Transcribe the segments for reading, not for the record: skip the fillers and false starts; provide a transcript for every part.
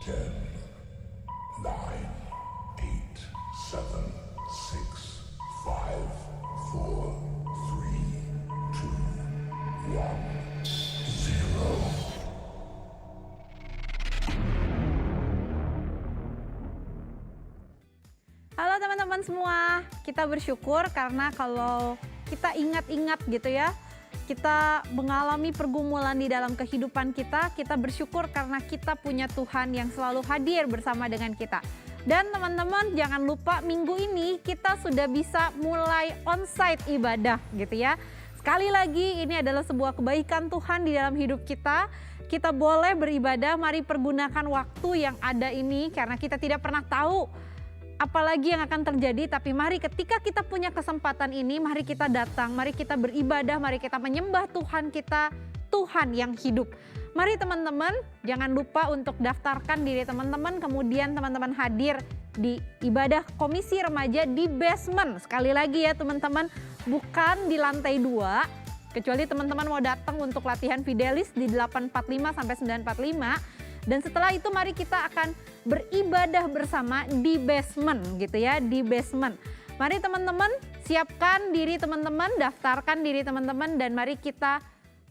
10, 9, 8, 7, 6, 5, 4, 3, 2, 1, 0. Halo teman-teman semua, kita bersyukur karena kalau kita ingat-ingat gitu ya, kita mengalami pergumulan di dalam kehidupan kita bersyukur karena kita punya Tuhan yang selalu hadir bersama dengan kita. Dan teman-teman jangan lupa minggu ini kita sudah bisa mulai onsite ibadah gitu ya. Sekali lagi ini adalah sebuah kebaikan Tuhan di dalam hidup kita. Kita boleh beribadah, mari pergunakan waktu yang ada ini karena kita tidak pernah tahu apalagi yang akan terjadi, tapi mari ketika kita punya kesempatan ini, mari kita datang, mari kita beribadah, mari kita menyembah Tuhan kita, Tuhan yang hidup. Mari teman-teman, jangan lupa untuk daftarkan diri teman-teman, kemudian teman-teman hadir di ibadah komisi remaja di basement. Sekali lagi ya teman-teman, bukan di lantai 2, kecuali teman-teman mau datang untuk latihan Fidelis di 845 sampai 945. Dan setelah itu mari kita akan beribadah bersama di basement gitu ya, di basement. Mari teman-teman siapkan diri teman-teman, daftarkan diri teman-teman dan mari kita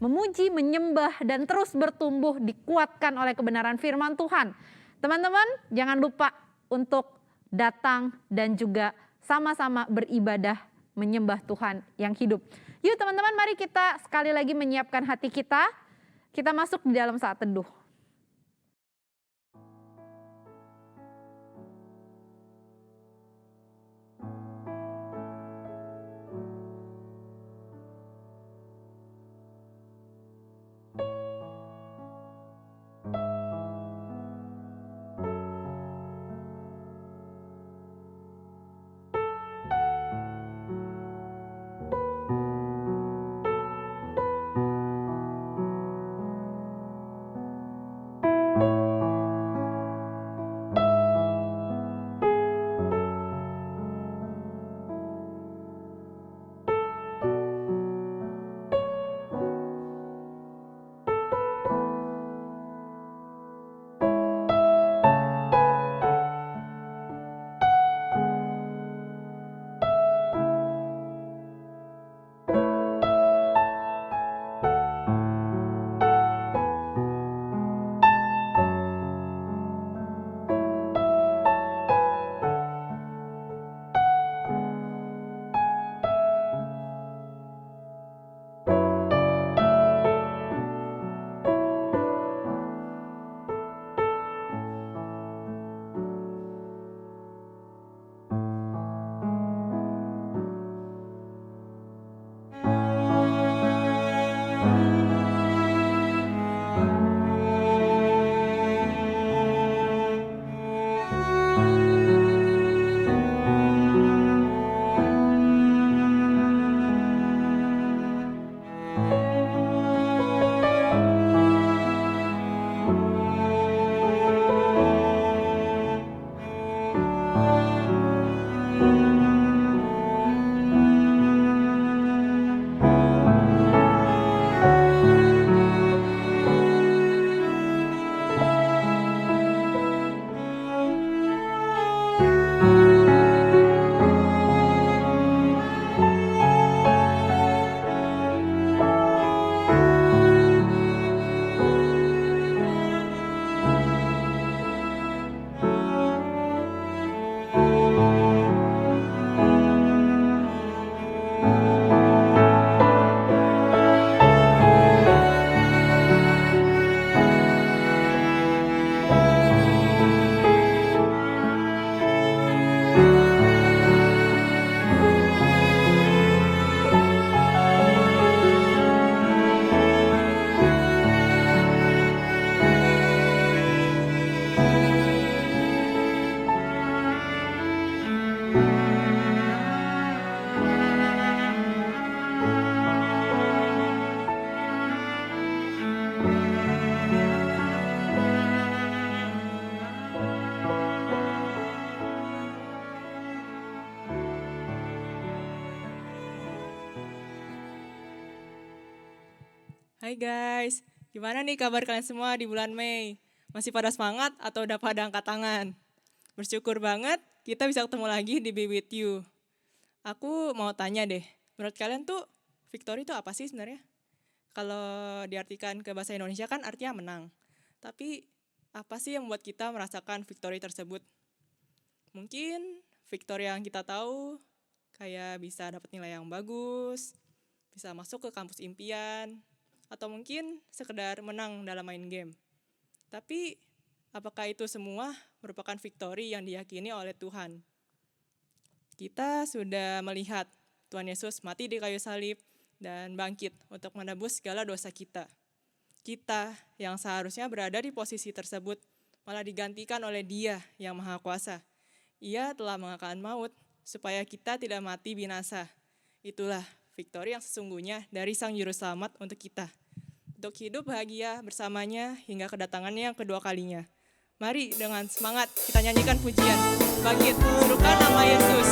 memuji, menyembah dan terus bertumbuh dikuatkan oleh kebenaran firman Tuhan. Teman-teman jangan lupa untuk datang dan juga sama-sama beribadah menyembah Tuhan yang hidup. Yuk teman-teman mari kita sekali lagi menyiapkan hati kita masuk di dalam saat teduh. Hai guys, gimana nih kabar kalian semua di bulan Mei? Masih pada semangat atau udah pada angkat tangan? Bersyukur banget kita bisa ketemu lagi di Be With You. Aku mau tanya deh, menurut kalian tuh victory itu apa sih sebenarnya? Kalau diartikan ke bahasa Indonesia kan artinya menang. Tapi apa sih yang membuat kita merasakan victory tersebut? Mungkin victory yang kita tahu kayak bisa dapat nilai yang bagus, bisa masuk ke kampus impian, atau mungkin sekedar menang dalam main game. Tapi apakah itu semua merupakan victory yang diyakini oleh Tuhan? Kita sudah melihat Tuhan Yesus mati di kayu salib dan bangkit untuk menebus segala dosa kita. Kita yang seharusnya berada di posisi tersebut malah digantikan oleh Dia yang Maha Kuasa. Ia telah mengalahkan maut supaya kita tidak mati binasa. Itulah victory yang sesungguhnya dari Sang Juru Selamat untuk kita. Untuk hidup bahagia bersamanya hingga kedatangannya yang kedua kalinya. Mari dengan semangat kita nyanyikan pujian. Bangkit, serukan nama Yesus.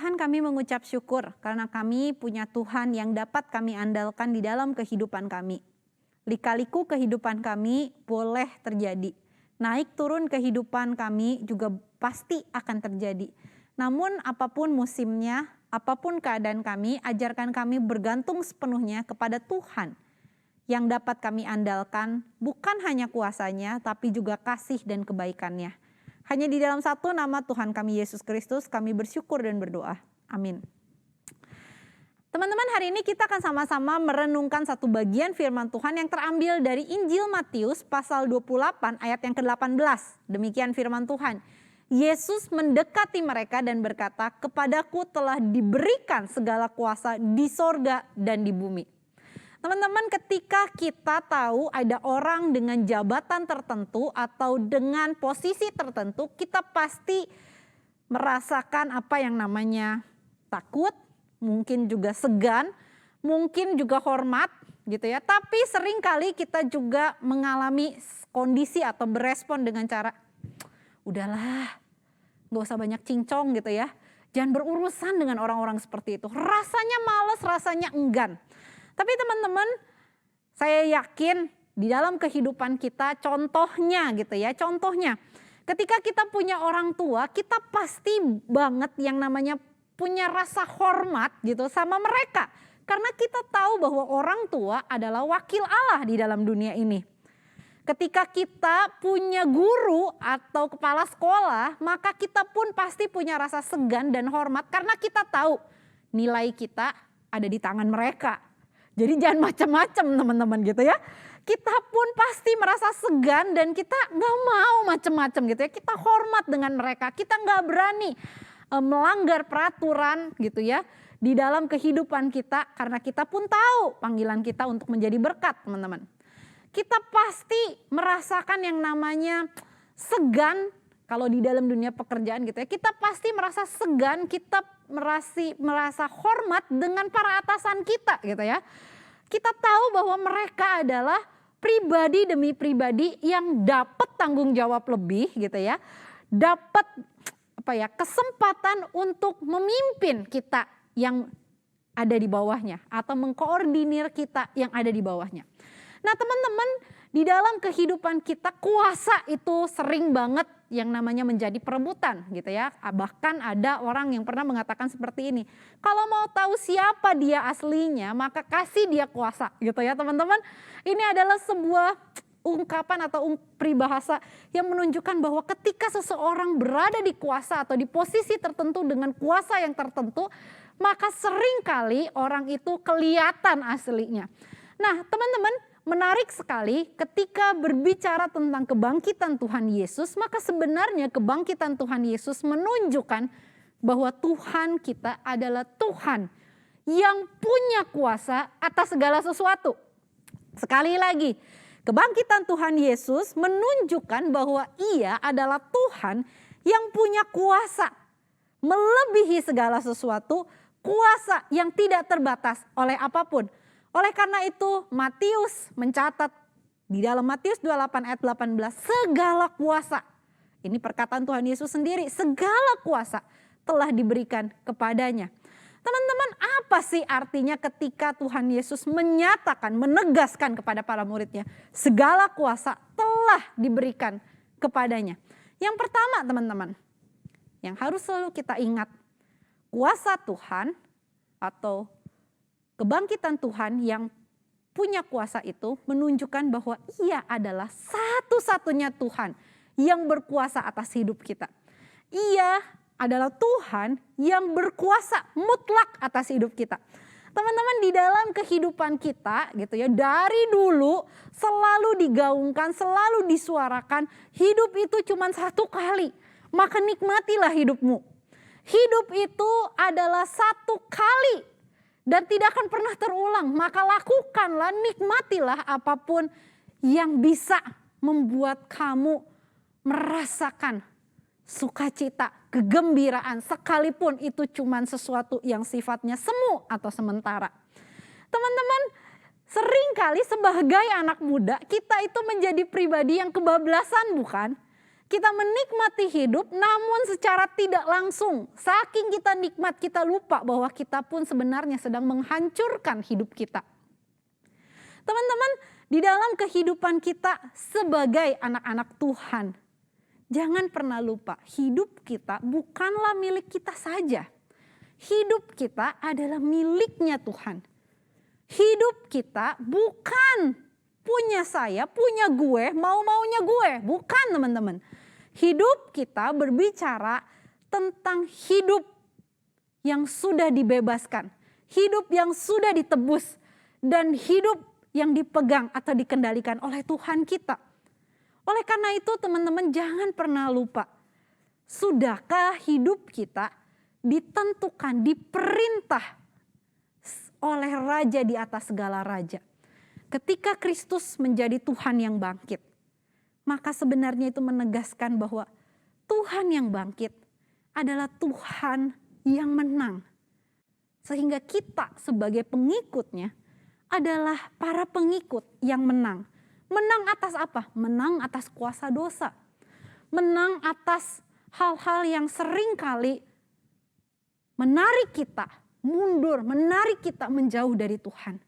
Tuhan, kami mengucap syukur karena kami punya Tuhan yang dapat kami andalkan di dalam kehidupan kami. Lika-liku kehidupan kami boleh terjadi. Naik turun kehidupan kami juga pasti akan terjadi. Namun apapun musimnya, apapun keadaan kami, ajarkan kami bergantung sepenuhnya kepada Tuhan yang dapat kami andalkan, bukan hanya kuasanya, tapi juga kasih dan kebaikannya. Hanya di dalam satu nama Tuhan kami Yesus Kristus kami bersyukur dan berdoa. Amin. Teman-teman, hari ini kita akan sama-sama merenungkan satu bagian firman Tuhan yang terambil dari Injil Matius pasal 28 ayat yang ke-18. Demikian firman Tuhan. Yesus mendekati mereka dan berkata, "Kepadaku telah diberikan segala kuasa di sorga dan di bumi." Teman-teman, ketika kita tahu ada orang dengan jabatan tertentu atau dengan posisi tertentu, kita pasti merasakan apa yang namanya takut, mungkin juga segan, mungkin juga hormat gitu ya. Tapi seringkali kita juga mengalami kondisi atau berespon dengan cara, udahlah, gak usah banyak cincong gitu ya. Jangan berurusan dengan orang-orang seperti itu. Rasanya males, rasanya enggan. Tapi teman-teman, saya yakin di dalam kehidupan kita contohnya gitu ya. Contohnya ketika kita punya orang tua, kita pasti banget yang namanya punya rasa hormat gitu sama mereka. Karena kita tahu bahwa orang tua adalah wakil Allah di dalam dunia ini. Ketika kita punya guru atau kepala sekolah, maka kita pun pasti punya rasa segan dan hormat karena kita tahu nilai kita ada di tangan mereka. Jadi jangan macam-macam teman-teman gitu ya. Kita pun pasti merasa segan dan kita gak mau macam-macam gitu ya. Kita hormat dengan mereka, kita gak berani melanggar peraturan gitu ya. Di dalam kehidupan kita karena kita pun tahu panggilan kita untuk menjadi berkat teman-teman. Kita pasti merasakan yang namanya segan kalau di dalam dunia pekerjaan gitu ya. Kita pasti merasa segan, kita merasa hormat dengan para atasan kita gitu ya. Kita tahu bahwa mereka adalah pribadi demi pribadi yang dapat tanggung jawab lebih gitu ya. Dapat kesempatan untuk memimpin kita yang ada di bawahnya atau mengkoordinir kita yang ada di bawahnya. Nah teman-teman, di dalam kehidupan kita kuasa itu sering banget yang namanya menjadi perebutan gitu ya. Bahkan ada orang yang pernah mengatakan seperti ini, kalau mau tahu siapa dia aslinya maka kasih dia kuasa gitu ya teman-teman. Ini adalah sebuah ungkapan atau peribahasa yang menunjukkan bahwa ketika seseorang berada di kuasa atau di posisi tertentu dengan kuasa yang tertentu, maka seringkali orang itu kelihatan aslinya. Nah teman-teman, menarik sekali ketika berbicara tentang kebangkitan Tuhan Yesus, maka sebenarnya kebangkitan Tuhan Yesus menunjukkan bahwa Tuhan kita adalah Tuhan yang punya kuasa atas segala sesuatu. Sekali lagi, kebangkitan Tuhan Yesus menunjukkan bahwa Ia adalah Tuhan yang punya kuasa melebihi segala sesuatu, kuasa yang tidak terbatas oleh apapun. Oleh karena itu Matius mencatat di dalam Matius 28 ayat 18, segala kuasa, ini perkataan Tuhan Yesus sendiri, segala kuasa telah diberikan kepadanya. Teman-teman, apa sih artinya ketika Tuhan Yesus menyatakan, menegaskan kepada para muridnya, segala kuasa telah diberikan kepadanya. Yang pertama teman-teman, yang harus selalu kita ingat, kuasa Tuhan atau kebangkitan Tuhan yang punya kuasa itu menunjukkan bahwa Ia adalah satu-satunya Tuhan yang berkuasa atas hidup kita. Ia adalah Tuhan yang berkuasa mutlak atas hidup kita. Teman-teman, di dalam kehidupan kita gitu ya, dari dulu selalu digaungkan, selalu disuarakan, hidup itu cuma satu kali, maka nikmatilah hidupmu. Hidup itu adalah satu kali dan tidak akan pernah terulang, maka lakukanlah, nikmatilah apapun yang bisa membuat kamu merasakan sukacita, kegembiraan, sekalipun itu cuma sesuatu yang sifatnya semu atau sementara. Teman-teman, seringkali sebagai anak muda kita itu menjadi pribadi yang kebablasan, bukan? Kita menikmati hidup namun secara tidak langsung. Saking kita nikmat, kita lupa bahwa kita pun sebenarnya sedang menghancurkan hidup kita. Teman-teman, di dalam kehidupan kita sebagai anak-anak Tuhan, jangan pernah lupa hidup kita bukanlah milik kita saja. Hidup kita adalah miliknya Tuhan. Hidup kita bukan punya saya, punya gue, mau-maunya gue. Bukan teman-teman. Hidup kita berbicara tentang hidup yang sudah dibebaskan. Hidup yang sudah ditebus. Dan hidup yang dipegang atau dikendalikan oleh Tuhan kita. Oleh karena itu teman-teman jangan pernah lupa. Sudahkah hidup kita ditentukan, diperintah oleh Raja di atas segala raja? Ketika Kristus menjadi Tuhan yang bangkit, maka sebenarnya itu menegaskan bahwa Tuhan yang bangkit adalah Tuhan yang menang. Sehingga kita sebagai pengikutnya adalah para pengikut yang menang. Menang atas apa? Menang atas kuasa dosa. Menang atas hal-hal yang seringkali menarik kita mundur, menarik kita menjauh dari Tuhan.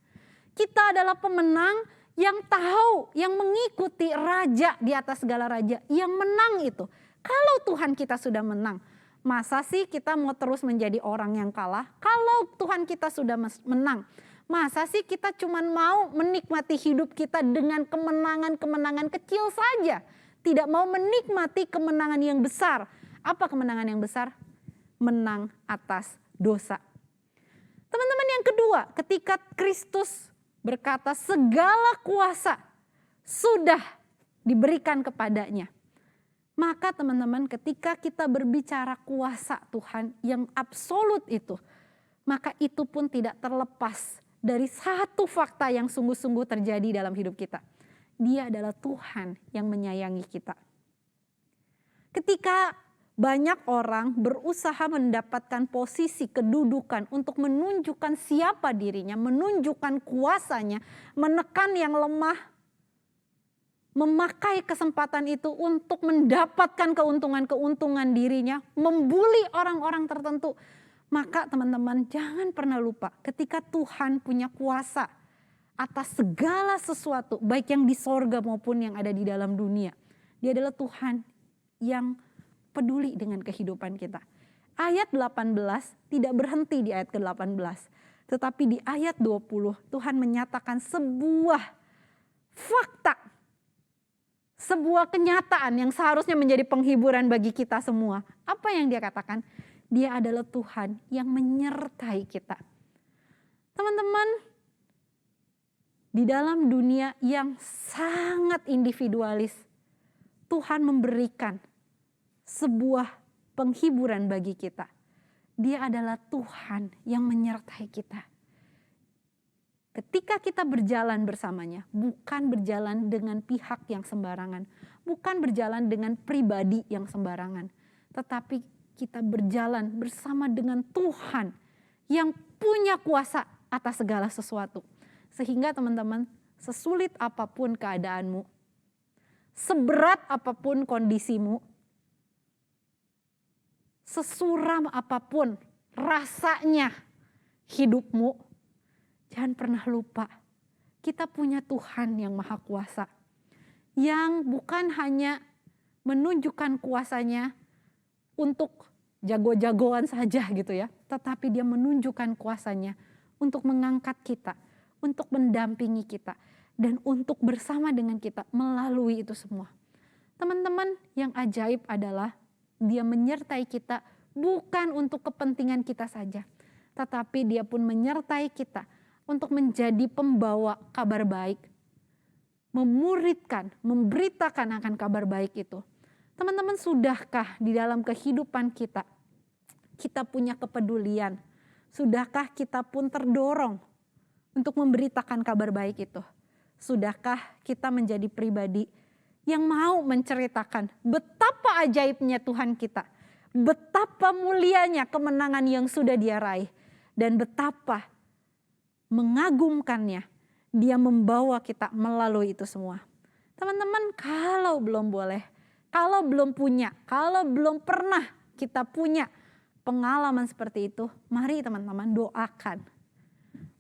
Kita adalah pemenang yang tahu, yang mengikuti Raja di atas segala raja, yang menang itu. Kalau Tuhan kita sudah menang, masa sih kita mau terus menjadi orang yang kalah? Kalau Tuhan kita sudah menang, masa sih kita cuma mau menikmati hidup kita dengan kemenangan-kemenangan kecil saja? Tidak mau menikmati kemenangan yang besar. Apa kemenangan yang besar? Menang atas dosa. Teman-teman, yang kedua, ketika Kristus berkata segala kuasa sudah diberikan kepadanya. Maka teman-teman, ketika kita berbicara kuasa Tuhan yang absolut itu, maka itu pun tidak terlepas dari satu fakta yang sungguh-sungguh terjadi dalam hidup kita. Dia adalah Tuhan yang menyayangi kita. Ketika banyak orang berusaha mendapatkan posisi kedudukan untuk menunjukkan siapa dirinya, menunjukkan kuasanya, menekan yang lemah, memakai kesempatan itu untuk mendapatkan keuntungan-keuntungan dirinya, membuli orang-orang tertentu. Maka teman-teman, jangan pernah lupa ketika Tuhan punya kuasa atas segala sesuatu, baik yang di sorga maupun yang ada di dalam dunia. Dia adalah Tuhan yang peduli dengan kehidupan kita. Ayat 18 tidak berhenti di ayat ke-18. Tetapi di ayat 20 Tuhan menyatakan sebuah fakta. Sebuah kenyataan yang seharusnya menjadi penghiburan bagi kita semua. Apa yang dia katakan? Dia adalah Tuhan yang menyertai kita. Teman-teman, di dalam dunia yang sangat individualis, Tuhan memberikan sebuah penghiburan bagi kita. Dia adalah Tuhan yang menyertai kita. Ketika kita berjalan bersamanya, bukan berjalan dengan pihak yang sembarangan, bukan berjalan dengan pribadi yang sembarangan, tetapi kita berjalan bersama dengan Tuhan yang punya kuasa atas segala sesuatu. Sehingga teman-teman, sesulit apapun keadaanmu, seberat apapun kondisimu, sesuram apapun rasanya hidupmu, jangan pernah lupa kita punya Tuhan yang maha kuasa. Yang bukan hanya menunjukkan kuasanya untuk jago-jagoan saja gitu ya. Tetapi dia menunjukkan kuasanya untuk mengangkat kita, untuk mendampingi kita, dan untuk bersama dengan kita melalui itu semua. Teman-teman, yang ajaib adalah dia menyertai kita bukan untuk kepentingan kita saja, tetapi dia pun menyertai kita untuk menjadi pembawa kabar baik, memuridkan, memberitakan akan kabar baik itu. Teman-teman, sudahkah di dalam kehidupan kita, kita punya kepedulian? Sudahkah kita pun terdorong untuk memberitakan kabar baik itu? Sudahkah kita menjadi pribadi yang mau menceritakan betapa ajaibnya Tuhan kita, betapa mulianya kemenangan yang sudah dia raih, dan betapa mengagumkannya dia membawa kita melalui itu semua. Teman-teman, kalau belum boleh, kalau belum punya, kalau belum pernah kita punya pengalaman seperti itu, mari teman-teman doakan.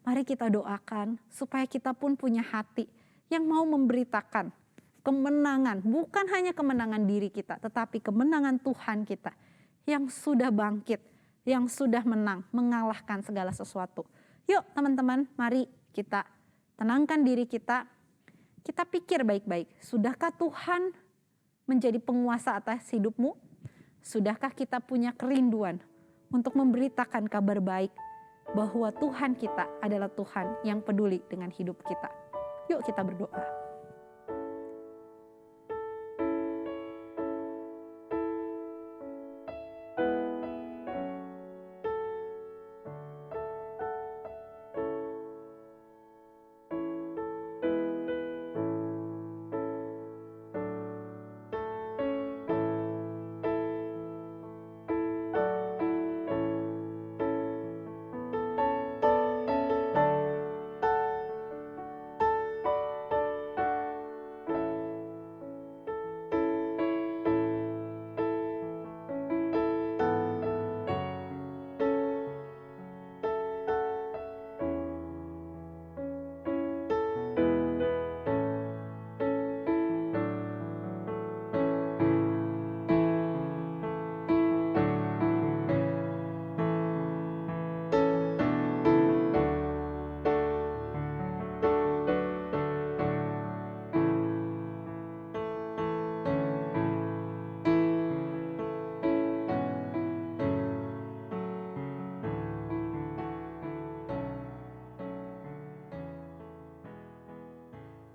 Mari kita doakan supaya kita pun punya hati yang mau memberitakan kemenangan, bukan hanya kemenangan diri kita, tetapi kemenangan Tuhan kita yang sudah bangkit, yang sudah menang, mengalahkan segala sesuatu. Yuk teman-teman, mari kita tenangkan diri kita pikir baik-baik. Sudahkah Tuhan menjadi penguasa atas hidupmu? Sudahkah kita punya kerinduan untuk memberitakan kabar baik bahwa Tuhan kita adalah Tuhan yang peduli dengan hidup kita? Yuk kita berdoa.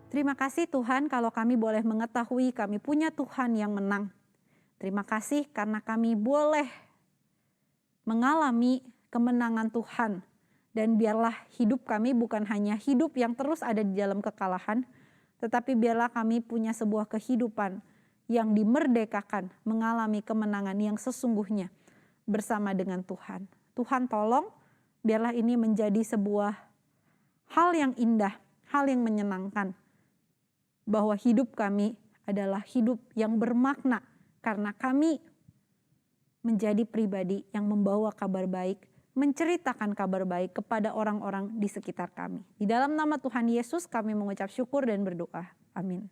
Terima kasih Tuhan kalau kami boleh mengetahui kami punya Tuhan yang menang. Terima kasih karena kami boleh mengalami kemenangan Tuhan. Dan biarlah hidup kami bukan hanya hidup yang terus ada di dalam kekalahan, tetapi biarlah kami punya sebuah kehidupan yang dimerdekakan, mengalami kemenangan yang sesungguhnya bersama dengan Tuhan. Tuhan tolong, biarlah ini menjadi sebuah hal yang indah, hal yang menyenangkan, bahwa hidup kami adalah hidup yang bermakna, karena kami menjadi pribadi yang membawa kabar baik, menceritakan kabar baik kepada orang-orang di sekitar kami. Di dalam nama Tuhan Yesus kami mengucap syukur dan berdoa. Amin.